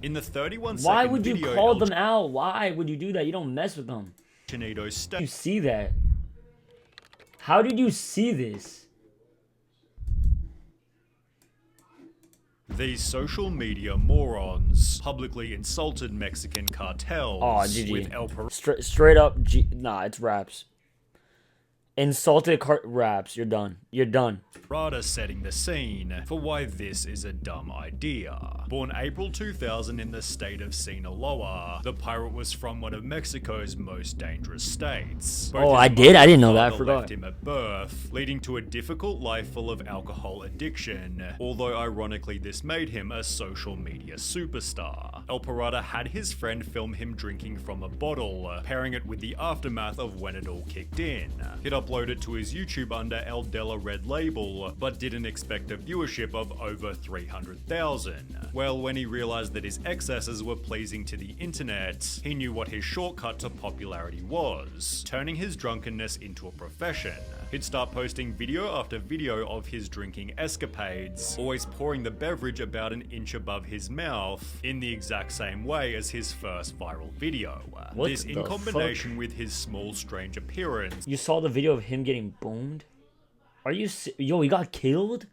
In the 31-second Why would you video, call them out? Why would you do that? You don't mess with them. You see that? How did you see this? These social media morons publicly insulted Mexican cartels. Oh, GG. With El Straight up, nah, it's raps. Insulted raps. You're done. You're done. Parada setting the scene for why this is a dumb idea. Born April 2000 in the state of Sinaloa, the pirate was from one of Mexico's most dangerous states. Oh, I didn't know that. I forgot. Left him at birth, leading to a difficult life full of alcohol addiction, although ironically this made him a social media superstar. El Parada had his friend film him drinking from a bottle, pairing it with the aftermath of when it all kicked in. He'd upload it to his YouTube under El Della Red Label, but didn't expect a viewership of over 300,000. Well, when he realized that his excesses were pleasing to the internet, he knew what his shortcut to popularity was, turning his drunkenness into a profession. He'd start posting video after video of his drinking escapades, always pouring the beverage about an inch above his mouth, in the exact same way as his first viral video. This in combination with his small, strange appearance. You saw the video of him getting boomed? Are you yo, he got killed?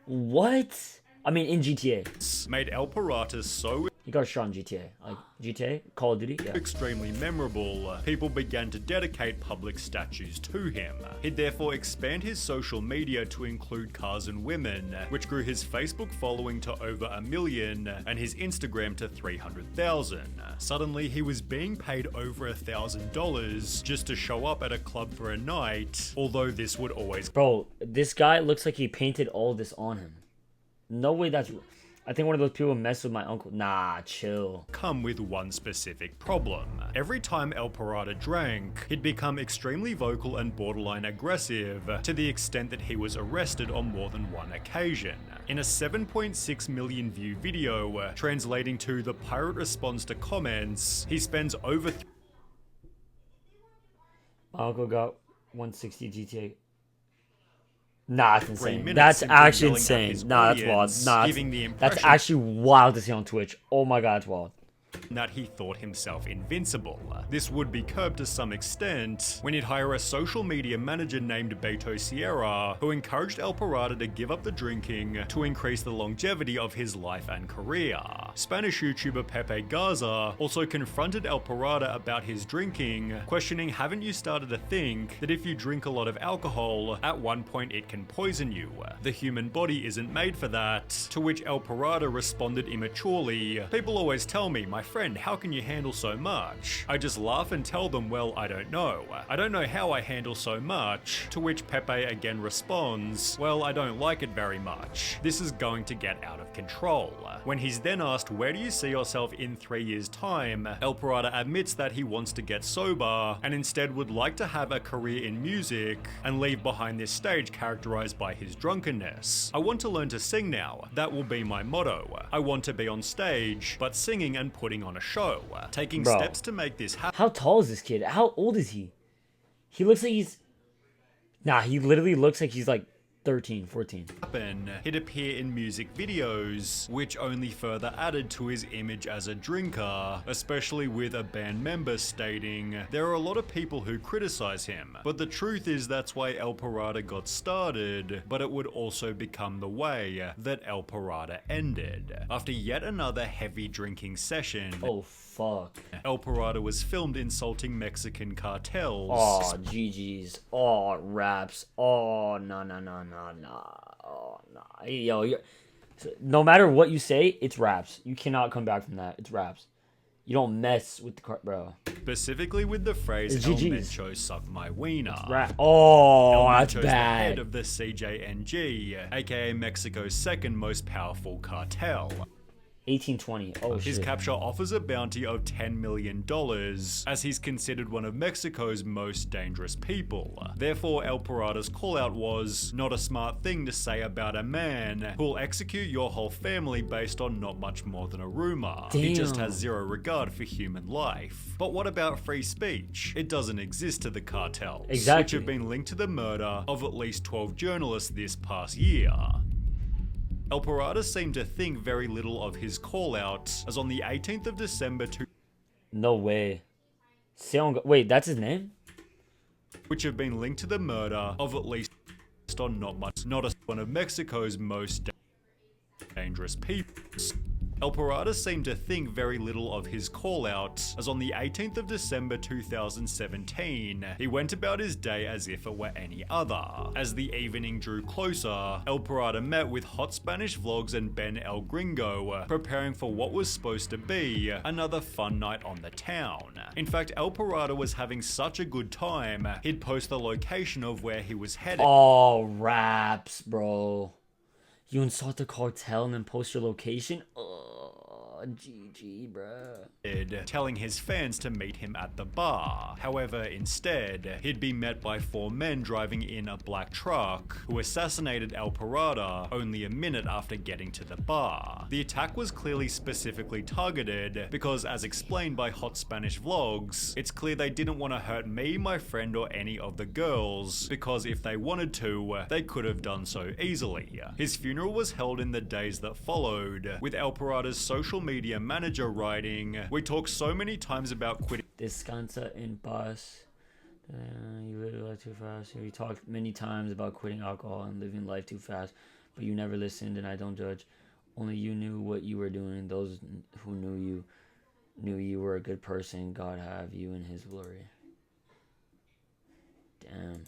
What? I mean, in GTA. Made El Parada so... He got shot in GTA. Like, GTA? Call of Duty? Yeah. Extremely memorable, people began to dedicate public statues to him. He'd therefore expand his social media to include cars and women, which grew his Facebook following to over 1 million and his Instagram to 300,000. Suddenly, he was being paid over $1,000 just to show up at a club for a night, although this would always... Bro, this guy looks like he painted all this on him. No way that's... I think one of those people messed with my uncle. Nah, chill. Come with one specific problem. Every time El Parada drank, he'd become extremely vocal and borderline aggressive, to the extent that he was arrested on more than one occasion. In a 7.6 million view video, translating to the pirate responds to comments, he spends over... My uncle got 160 GTA. Nah, that's insane. That's actually insane. Nah, that's wild. Nah, that's actually wild to see on Twitch. Oh my god, that's wild. That he thought himself invincible. This would be curbed to some extent when he'd hire a social media manager named Beto Sierra, who encouraged El Parada to give up the drinking to increase the longevity of his life and career. Spanish YouTuber Pepe Garza also confronted El Parada about his drinking, questioning, haven't you started to think that if you drink a lot of alcohol, at one point it can poison you? The human body isn't made for that, to which El Parada responded immaturely, people always tell me, my friend, how can you handle so much? I just laugh and tell them, well, I don't know. I don't know how I handle so much, to which Pepe again responds, well, I don't like it very much. This is going to get out of control. When he's then asked, where do you see yourself in 3 years' time? El Parada admits that he wants to get sober and instead would like to have a career in music and leave behind this stage characterized by his drunkenness. I want to learn to sing now. That will be my motto. I want to be on stage, but singing and putting on a show, taking steps to make this happen. How tall is this kid? How old is he? He looks like he's... Nah, he literally looks like he's like 13, 14. He'd appear in music videos, which only further added to his image as a drinker, especially with a band member stating, there are a lot of people who criticize him, but the truth is that's why El Parada got started, but it would also become the way that El Parada ended. After yet another heavy drinking session, oh fuck, El Parada was filmed insulting Mexican cartels. Oh, GG's. Oh, raps. Oh, no. Oh, no. Yo, no matter what you say, it's raps. You cannot come back from that. It's raps. You don't mess with the bro. Specifically with the phrase El Mencho suck my wiener. Oh, that's bad. The head of the CJNG, aka Mexico's second most powerful cartel. 1820. Oh, his capture offers a bounty of $10 million, as he's considered one of Mexico's most dangerous people. Therefore, El Parada's callout was not a smart thing to say about a man who'll execute your whole family based on not much more than a rumor. Damn. He just has zero regard for human life. But what about free speech? It doesn't exist to the cartels, which have been linked to the murder of at least 12 journalists this past year. El Parada seemed to think very little of his call-out, as on the 18th of December No way. Wait, that's his name? which have been linked to the murder of at least on one of Mexico's most dangerous people. El Parada seemed to think very little of his call-out, as on the 18th of December 2017, he went about his day as if it were any other. As the evening drew closer, El Parada met with Hot Spanish Vlogs and Ben El Gringo, preparing for what was supposed to be another fun night on the town. In fact, El Parada was having such a good time, he'd post the location of where he was headed. Oh, raps, bro. You insult the cartel and then post your location? GG, bruh. Telling his fans to meet him at the bar. However, instead, he'd be met by 4 men driving in a black truck who assassinated El Parada only a minute after getting to the bar. The attack was clearly specifically targeted because, as explained by Hot Spanish Vlogs, it's clear they didn't want to hurt me, my friend, or any of the girls, because if they wanted to, they could have done so easily. His funeral was held in the days that followed, with El Parada's social media manager writing, "We talk so many times about quitting Descansa en paz. You live life too fast. We talked many times about quitting alcohol and living life too fast, but you never listened, and I don't judge. Only you knew what you were doing. Those who knew you were a good person. God have you in his glory." Damn.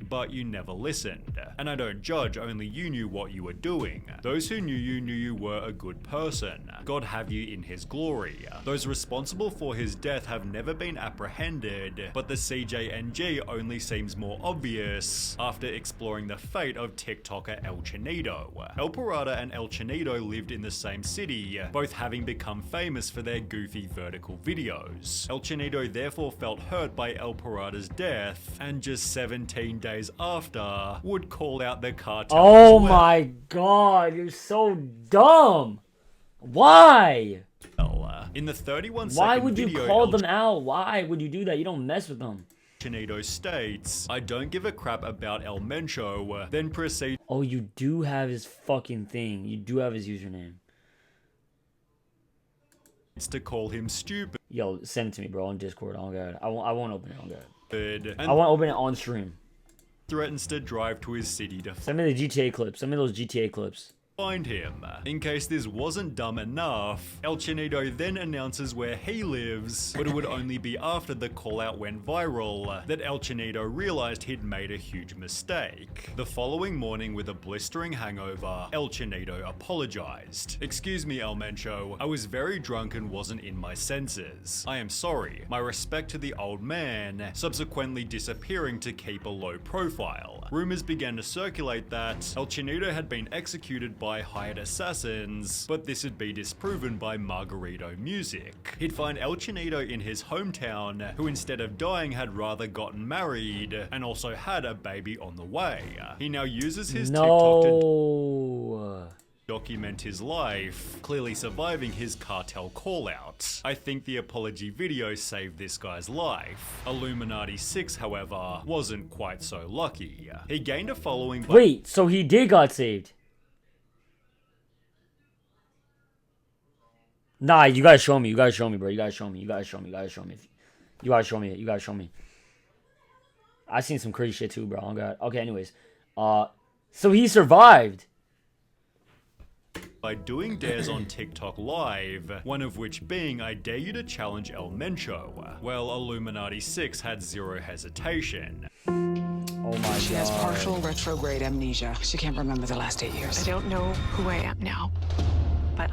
But you never listened. And I don't judge, only you knew what you were doing. Those who knew you were a good person. God have you in his glory. Those responsible for his death have never been apprehended, but the CJNG only seems more obvious after exploring the fate of TikToker El Chinito. El Parada and El Chinito lived in the same city, both having become famous for their goofy vertical videos. El Chinito therefore felt hurt by El Parada's death, and just 17 days after, would call out the cartel. Oh my god, you're so dumb. Why? In the 31-second Why would you video, call them out? Why would you do that? You don't mess with them. Chinito states, "I don't give a crap about El Mencho," then proceeds Oh, you do have his fucking thing. You do have his username. to call him stupid. Yo, send it to me, bro, on Discord. Oh god, I won't open it. Oh god. And I won't open it on stream. threatens to drive to his city to Send me the GTA clips. Send me those GTA clips. find him. In case this wasn't dumb enough, El Chinito then announces where he lives, but it would only be after the call-out went viral that El Chinito realized he'd made a huge mistake. The following morning, with a blistering hangover, El Chinito apologized. "Excuse me, El Mencho, I was very drunk and wasn't in my senses. I am sorry. My respect to the old man," subsequently disappearing to keep a low profile. Rumors began to circulate that El Chinito had been executed by hired assassins, but this would be disproven by Margarito Music. He'd find El Chinito in his hometown, who instead of dying had rather gotten married, and also had a baby on the way. He now uses his TikTok to document his life, clearly surviving his cartel call-out. I think the apology video saved this guy's life. Illuminati 6, however, wasn't quite so lucky. He gained a following by— Wait, so he did got saved? Nah, you gotta show me. You gotta show me, bro. You gotta show me. You gotta show me. You gotta show me. You gotta show me it. You gotta show me. I seen some crazy shit too, bro. Oh god. Okay, anyways. So he survived. By doing dares on TikTok Live, one of which being "I dare you to challenge El Mencho." Well, Illuminati 6 had zero hesitation. Oh my god. She has partial retrograde amnesia. She can't remember the last 8 years. I don't know who I am now, but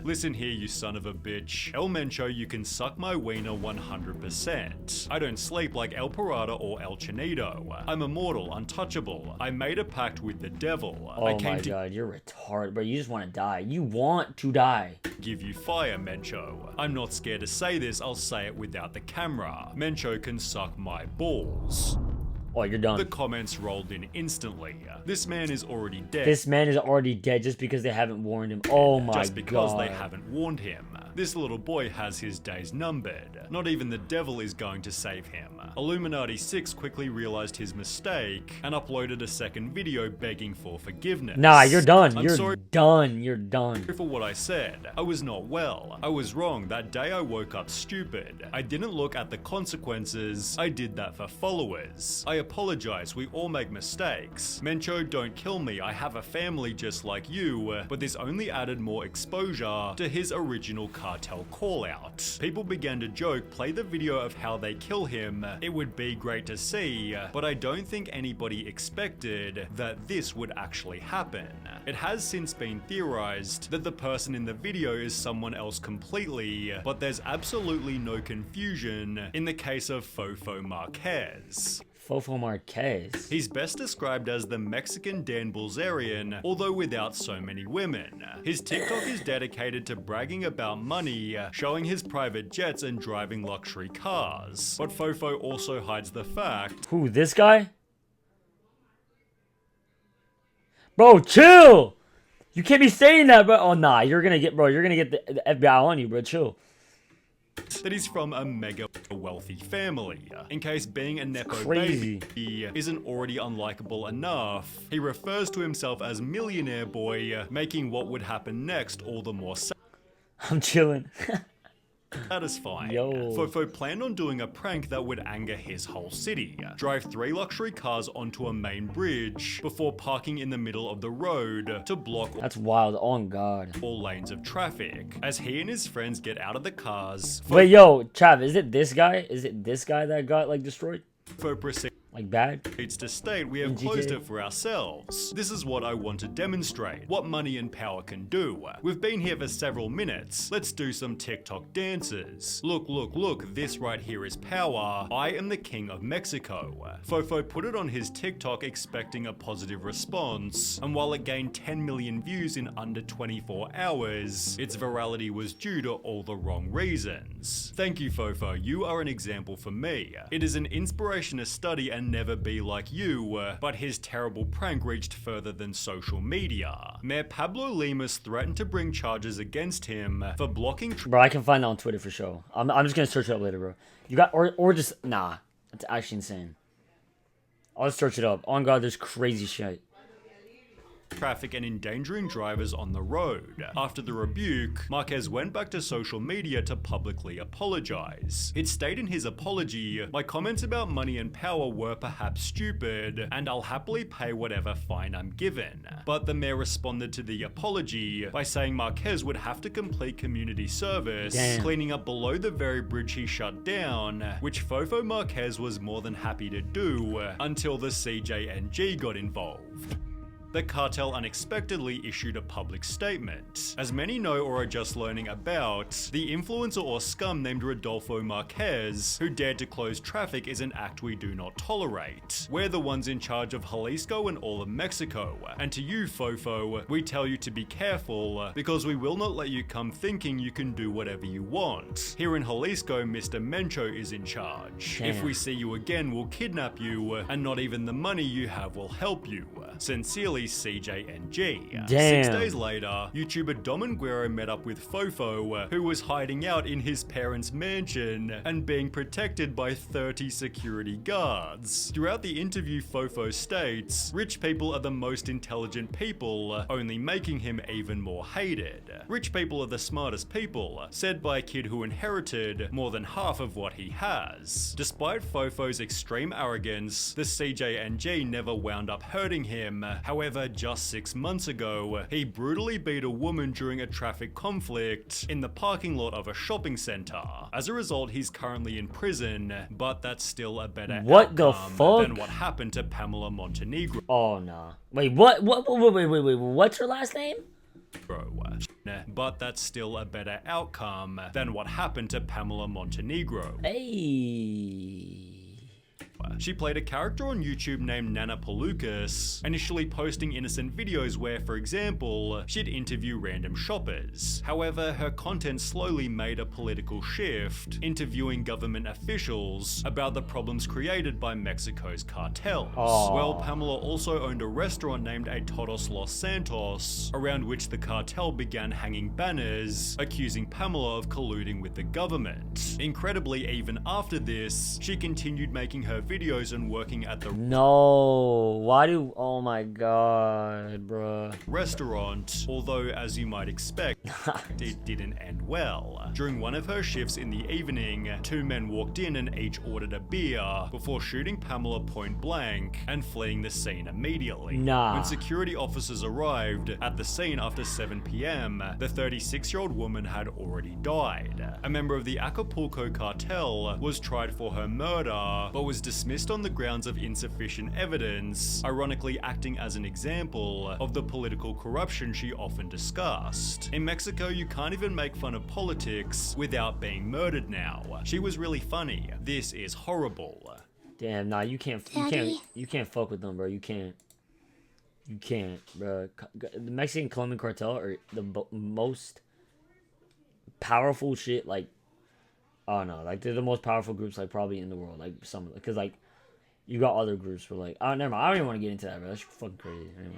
Listen here, you son of a bitch. El Mencho, you can suck my wiener 100%. I don't sleep like El Parada or El Chinito. I'm immortal, untouchable. I made a pact with the devil. Oh my god, you're retarded, bro. You just want to die. You want to die. Give you fire, Mencho. I'm not scared to say this, I'll say it without the camera. Mencho can suck my balls. Oh, you're done. The comments rolled in instantly. This man is already dead. This man is already dead just because they haven't warned him. Oh my god. Just because they haven't warned him. This little boy has his days numbered. Not even the devil is going to save him. Illuminati 6 quickly realized his mistake and uploaded a second video begging for forgiveness. Nah, you're done. I'm sorry You're done. for what I said. I was not well. I was wrong. That day I woke up stupid. I didn't look at the consequences. I did that for followers. I apologize. We all make mistakes. Mencho, don't kill me. I have a family just like you. But this only added more exposure to his original Cartel call-out. People began to joke, play the video of how they kill him. It would be great to see, but I don't think anybody expected that this would actually happen. It has since been theorized that the person in the video is someone else completely, but there's absolutely no confusion in the case of Fofo Marquez. Fofo Marquez. He's best described as the Mexican Dan Bilzerian, although without so many women. His TikTok is dedicated to bragging about money, showing his private jets and driving luxury cars. But Fofo also hides the fact... Who, this guy? Bro, chill! You can't be saying that, bro. Oh, nah, you're gonna get the FBI on you, bro. Chill. That he's from a mega wealthy family. In case being a Nepo Crazy. baby isn't already unlikable enough, he refers to himself as Millionaire Boy, making what would happen next all the more I'm chilling. satisfying. Yo. Fofo planned on doing a prank that would anger his whole city. Drive 3 luxury cars onto a main bridge before parking in the middle of the road to block That's wild. On God. all lanes of traffic. As he and his friends get out of the cars, Wait, yo, Chav, is it this guy? Is it this guy that got, like, destroyed? Fofo proceeds Like, bad? to state we have In closed GTA. it for ourselves. This is what I want to demonstrate, what money and power can do. We've been here for several minutes. Let's do some TikTok dances. Look, look, look, this right here is power. I am the king of Mexico. Fofo put it on his TikTok expecting a positive response, and while it gained 10 million views in under 24 hours, its virality was due to all the wrong reasons. Thank you, Fofo, you are an example for me. It is an inspiration to study and never be like you, but his terrible prank reached further than social media. Mayor Pablo Lemus threatened to bring charges against him for blocking Bro, I can find that on Twitter for sure. I'm just gonna search it up later, bro. You got, or just, nah. That's actually insane. I'll just search it up. On God, there's crazy shit. traffic and endangering drivers on the road. After the rebuke, Marquez went back to social media to publicly apologize. It stated in his apology, "My comments about money and power were perhaps stupid, and I'll happily pay whatever fine I'm given." But the mayor responded to the apology by saying Marquez would have to complete community service, Damn. cleaning up below the very bridge he shut down, which Fofo Marquez was more than happy to do until the CJNG got involved. The cartel unexpectedly issued a public statement. As many know or are just learning about, the influencer or scum named Rodolfo Marquez, who dared to close traffic, is an act we do not tolerate. We're the ones in charge of Jalisco and all of Mexico, and to you, Fofo, we tell you to be careful, because we will not let you come thinking you can do whatever you want. Here in Jalisco, Mr. Mencho is in charge. Damn. If we see you again, we'll kidnap you, and not even the money you have will help you. Sincerely, CJNG. Damn. 6 days later, YouTuber Dominguero met up with Fofo, who was hiding out in his parents' mansion and being protected by 30 security guards. Throughout the interview, Fofo states, "Rich people are the most intelligent people, only making him even more hated. Rich people are the smartest people," said by a kid who inherited more than half of what he has. Despite Fofo's extreme arrogance, the CJNG never wound up hurting him. However, just 6 months ago, he brutally beat a woman during a traffic conflict in the parking lot of a shopping center. As a result, he's currently in prison, but that's still a better What the outcome fuck? than what happened to Pamela Montenegro. Oh, nah. Wait, what? Wait. What's her last name? But that's still a better outcome than what happened to Pamela Montenegro. Hey. She played a character on YouTube named Nana Palukas, initially posting innocent videos where, for example, she'd interview random shoppers. However, her content slowly made a political shift, interviewing government officials about the problems created by Mexico's cartels. Well, Pamela also owned a restaurant named A Todos Los Santos, around which the cartel began hanging banners, accusing Pamela of colluding with the government. Incredibly, even after this, she continued making her videos and working at the oh my god, bruh. restaurant, although as you might expect, it didn't end well. During one of her shifts in the evening, two men walked in and each ordered a beer before shooting Pamela point blank and fleeing the scene immediately. When security officers arrived at the scene after 7 p.m, the 36-year-old woman had already died. A member of the Acapulco cartel was tried for her murder, but was dismissed on the grounds of insufficient evidence, ironically acting as an example of the political corruption she often discussed. In Mexico, you can't even make fun of politics without being murdered now. She was really funny. This is horrible. Damn, nah, you can't fuck with them, bro. You can't, bro. The Mexican Colombian cartel are the most powerful shit, like, I don't know, like, they're the most powerful groups, like, probably in the world, like, some, because, like, you got other groups where, like, oh, never mind, I don't even want to get into that, bro. That's fucking crazy. Anyway.